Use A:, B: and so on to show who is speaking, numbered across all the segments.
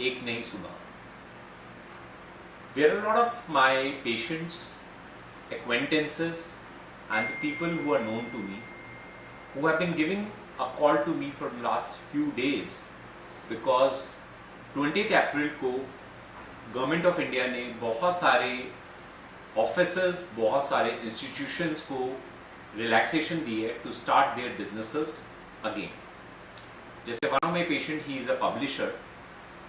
A: एक नई सुबह. There are a lot of my patients, acquaintances, and the people who are known to me who have been giving a call to me for the last few days because 20th अप्रैल को government of India ने बहुत सारे officers, बहुत सारे institutions को relaxation दी है to start their businesses again. जैसे one of my patient, he is a publisher.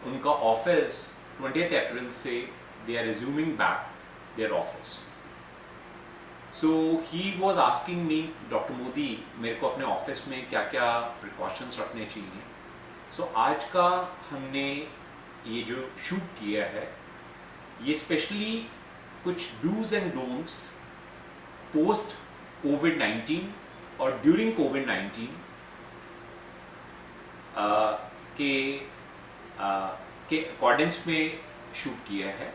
A: उनका ऑफिस 20th अप्रैल से they are resuming back their office. So he was asking me, doctor Modi, मेरे को अपने ऑफिस में क्या क्या प्रिकॉशंस रखने चाहिए. सो आज का हमने ये जो शूट किया है, ये स्पेशली कुछ डूज एंड डोंट्स पोस्ट कोविड-19 और ड्यूरिंग कोविड-19 के अकॉर्डेंस में शूट किया है.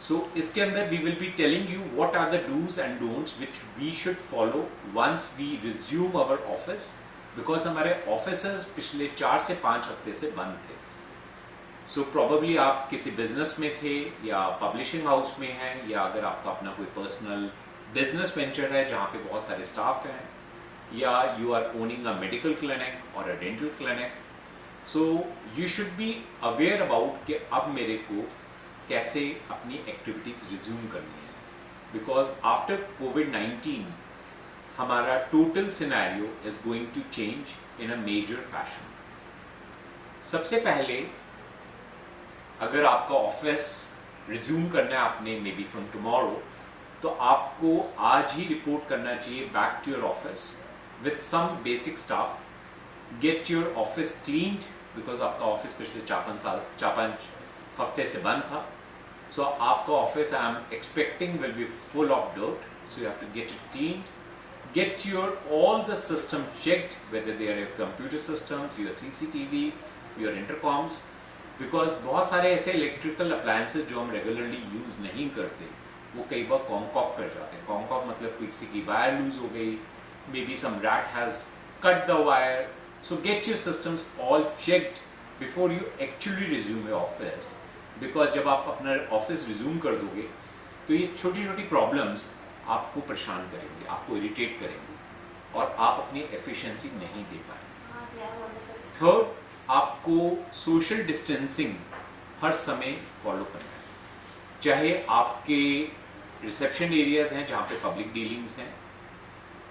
A: सो इसके अंदर we will be telling you what are the dos and don'ts which we should follow once we resume our office, because हमारे ऑफिसेस पिछले 4 से 5 हफ्ते से बंद थे. सो प्रॉबेबली आप किसी बिजनेस में थे या पब्लिशिंग हाउस में हैं, या अगर आपका अपना कोई पर्सनल बिजनेस वेंचर है जहाँ पे बहुत सारे स्टाफ हैं, या you are owning a medical clinic और a dental clinic. So you should be aware about कि अब मेरे को कैसे अपनी एक्टिविटीज़ रिज्यूम करनी है, बिकॉज आफ्टर कोविड-19 हमारा total scenario is going to change in a major fashion. सबसे पहले अगर आपका ऑफिस रिज्यूम करना है आपने मे बी फ्रॉम टुमारो, तो आपको आज ही रिपोर्ट करना चाहिए back to your office with some basic staff. Get your office cleaned, because आपका ऑफिस पिछले 4-5 हफ्ते से बंद था. सो आपका office I am expecting will be full of dirt, so you have to get it cleaned. Get your all the system checked, whether they are your computer systems, your CCTVs, your intercoms, because बहुत सारे ऐसे electrical appliances जो हम regularly use नहीं करते वो कई बार conc of कर जाते हैं. कॉन्क ऑफ मतलब किसी की वायर लूज हो गई, maybe some rat has cut the wire. So get your systems all checked before you actually resume your office, because जब आप अपना ऑफिस रिज्यूम कर दोगे तो ये छोटी छोटी प्रॉब्लम्स आपको परेशान करेंगे, आपको इरिटेट करेंगे और आप अपनी एफिशिएंसी नहीं दे पाएंगे. थर्ड, आपको सोशल डिस्टेंसिंग हर समय फॉलो करना है. चाहे आपके रिसेप्शन एरियाज हैं जहाँ पे पब्लिक डीलिंग्स हैं,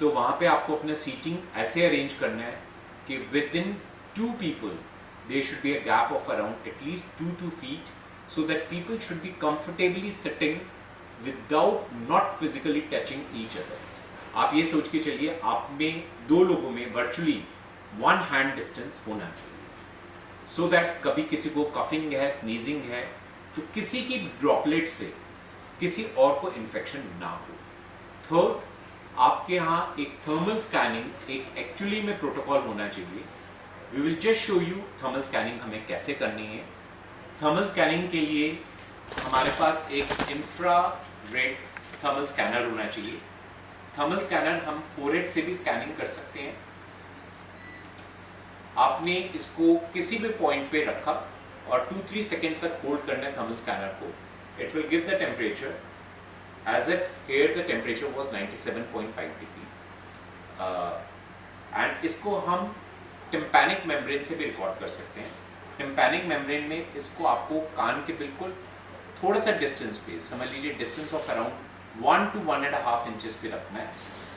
A: तो वहाँ पे आपको अपना सीटिंग ऐसे अरेंज करना है कि with in 2 people there should be a gap of around at least 2 feet, so that people should be comfortably sitting without not physically touching each other. आप ये सोच के चलिए, आप में 2 लोगों में वर्चुअली 1 hand distance होना चाहिए, so that कभी किसी को कफिंग है, स्नीजिंग है, तो किसी की ड्रॉपलेट से किसी और को इन्फेक्शन ना हो. थर्ड, आपके यहाँ एक थर्मल स्कैनिंग एक एक्चुअली में प्रोटोकॉल होना चाहिए. We will just show you thermal scanning हमें कैसे करनी है. थर्मल स्कैनिंग के लिए हमारे पास एक इंफ्रारेड थर्मल स्कैनर होना चाहिए. थर्मल स्कैनर हम फोरहेड से भी स्कैनिंग कर सकते हैं. आपने इसको किसी भी पॉइंट पे रखा और 2-3 सेकेंड तक होल्ड करना है थर्मल स्कैनर को. It will give the temperature as if here the temperature was 97.5 degree. And इसको हम टिम्पैनिक मेम्ब्रेन से भी रिकॉर्ड कर सकते हैं. टिम्पैनिक मेम्ब्रेन में इसको आपको कान के बिल्कुल थोड़ा सा डिस्टेंस पे, समझ लीजिए distance of around 1 to 1.5 inches पे रखना है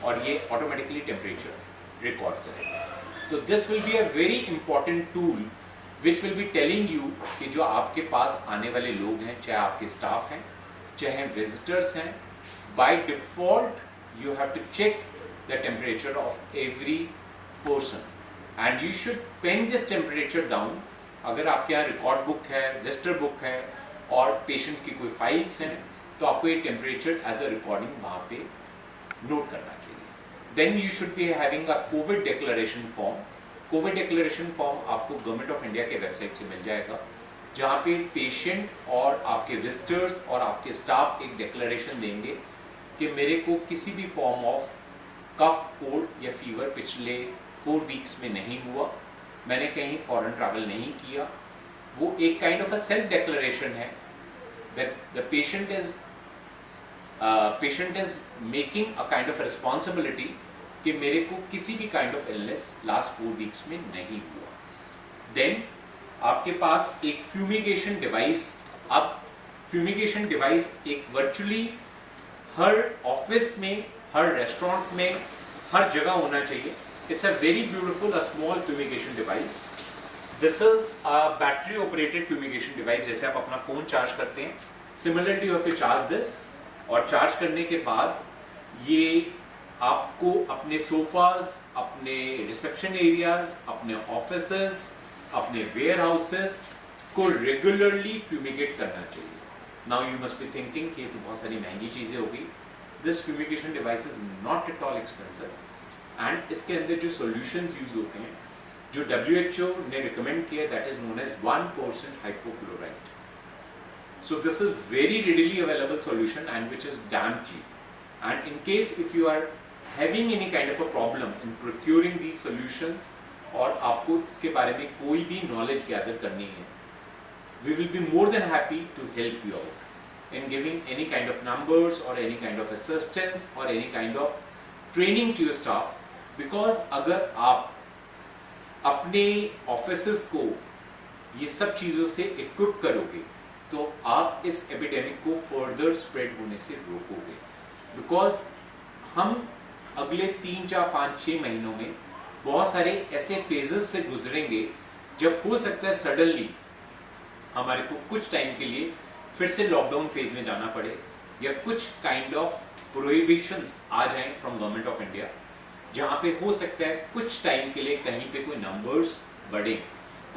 A: और ये ऑटोमेटिकली टेम्परेचर रिकॉर्ड करेगा. तो this will be a very important tool which will be telling you कि जो आपके पास आने वाले लोग हैं, चाहे आपके स्टाफ हैं, चाहे विजिटर्स हैं, by default you have to check the temperature of every person and you should pen this temperature down. अगर आपके यहाँ रिकॉर्ड बुक है, विजिटर बुक है और पेशेंट्स की कोई फाइल्स हैं, तो आपको ये टेम्परेचर एज अ रिकॉर्डिंग वहाँ पे नोट करना चाहिए. Then you should be having a covid declaration form. Covid declaration form आपको गवर्नमेंट ऑफ इंडिया के वेबसाइट से मिल जाएगा, जहाँ पे पेशेंट और आपके विजिटर्स और आपके स्टाफ एक डिक्लेरेशन देंगे कि मेरे को किसी भी फॉर्म ऑफ कफ, कोल्ड या फीवर पिछले 4 वीक्स में नहीं हुआ, मैंने कहीं फॉरेन ट्रैवल नहीं किया, वो एक kind of a self declaration है that the patient is making a kind of responsibility कि मेरे को किसी भी kind of illness last 4 weeks में नहीं हुआ. Then आपके पास एक fumigation device, अब fumigation device एक virtually हर ऑफिस में, हर रेस्टोरेंट में, हर जगह होना चाहिए. It's a very beautiful, a small fumigation device. This is a battery operated fumigation device. जैसे आप अपना फोन चार्ज करते हैं, similarly you have to charge this, और चार्ज करने के बाद ये आपको अपने सोफाज, अपने रिसेप्शन एरियाज, अपने ऑफिसेज, अपने वेयर हाउसेस को रेगुलरली फ्यूमिगेट करना चाहिए. Now you must be thinking कि ये तो बहुत सारी महंगी चीज़ें होगी. This fumigation device is not at all expensive, and इसके अंदर जो सॉल्यूशंस यूज होते हैं जो WHO ने रिकमेंड किया, that is known as 1% hypochlorite. So this is very readily available solution and which is damn cheap. And in case if you are having any kind of a problem in procuring these solutions और आपको इसके बारे में कोई भी knowledge gather करनी है, we will be more than happy to help you out in giving any kind of numbers or any kind of assistance or any kind of training to your staff. Because अगर आप अपने offices को ये सब चीज़ों से equip करोगे तो आप इस एपिडेमिक को फर्दर स्प्रेड होने से रोकोगे. बिकॉज हम अगले 3, 4, 5, 6 महीनों में बहुत सारे ऐसे फेजेस से गुजरेंगे जब हो सकता है सडनली हमारे को कुछ टाइम के लिए फिर से लॉकडाउन फेज में जाना पड़े, या कुछ काइंड ऑफ प्रोहिबिशंस आ जाएं फ्रॉम गवर्नमेंट ऑफ इंडिया, जहाँ पे हो सकता है कुछ टाइम के लिए कहीं पे कोई नंबर्स बढ़े.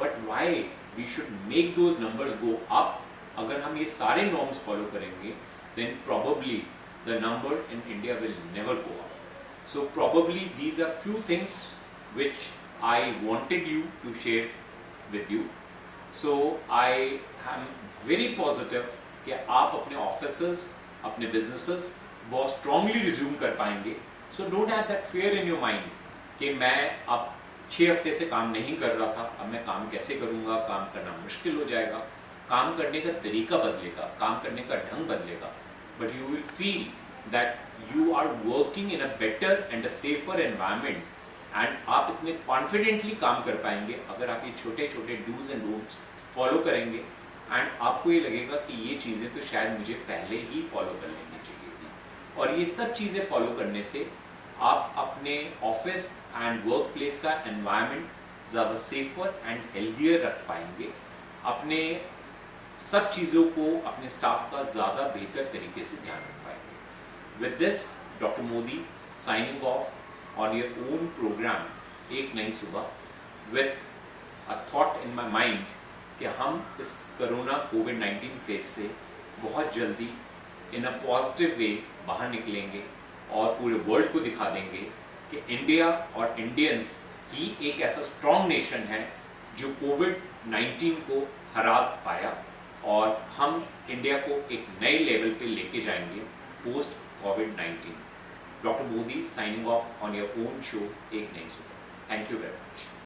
A: But why we should make those numbers go up? अगर हम ये सारे नॉर्म्स फॉलो करेंगे, then probably the number in India will never go up. So probably these are few things which I wanted you to share with you. So I am very positive कि आप अपने offices, अपने businesses बहुत strongly resume कर पाएंगे. So don't have that fear in your mind कि मैं अब 6 हफ्ते से काम नहीं कर रहा था, अब मैं काम कैसे करूँगा, काम करना मुश्किल हो जाएगा. काम करने का तरीका बदलेगा, काम करने का ढंग बदलेगा, but you will feel that you are working in a better and a safer environment, and आप इतने कॉन्फिडेंटली काम कर पाएंगे अगर आप ये छोटे छोटे डूज एंड डोंट्स फॉलो करेंगे. एंड आपको ये लगेगा कि ये चीज़ें तो शायद मुझे पहले ही फॉलो कर लेनी चाहिए थी. और ये सब चीज़ें फॉलो करने से आप अपने ऑफिस एंड वर्क प्लेस का एनवायरनमेंट ज़्यादा सेफर एंड हेल्दियर रख पाएंगे. अपने सब चीज़ों को, अपने स्टाफ का ज़्यादा बेहतर तरीके से ध्यान रख पाएंगे. With this, doctor Modi signing off on your own program एक नई सुबह, with a thought in my mind कि हम इस कोरोना कोविड-19 फेज से बहुत जल्दी इन अ पॉजिटिव वे बाहर निकलेंगे और पूरे वर्ल्ड को दिखा देंगे कि इंडिया और इंडियंस ही एक ऐसा स्ट्रॉन्ग नेशन है जो कोविड-19 को हरा पाया, और हम इंडिया को एक नए लेवल पे लेके जाएंगे post covid. Doctor Modi signing off on your own show एक नई सुबह. Thank you very much.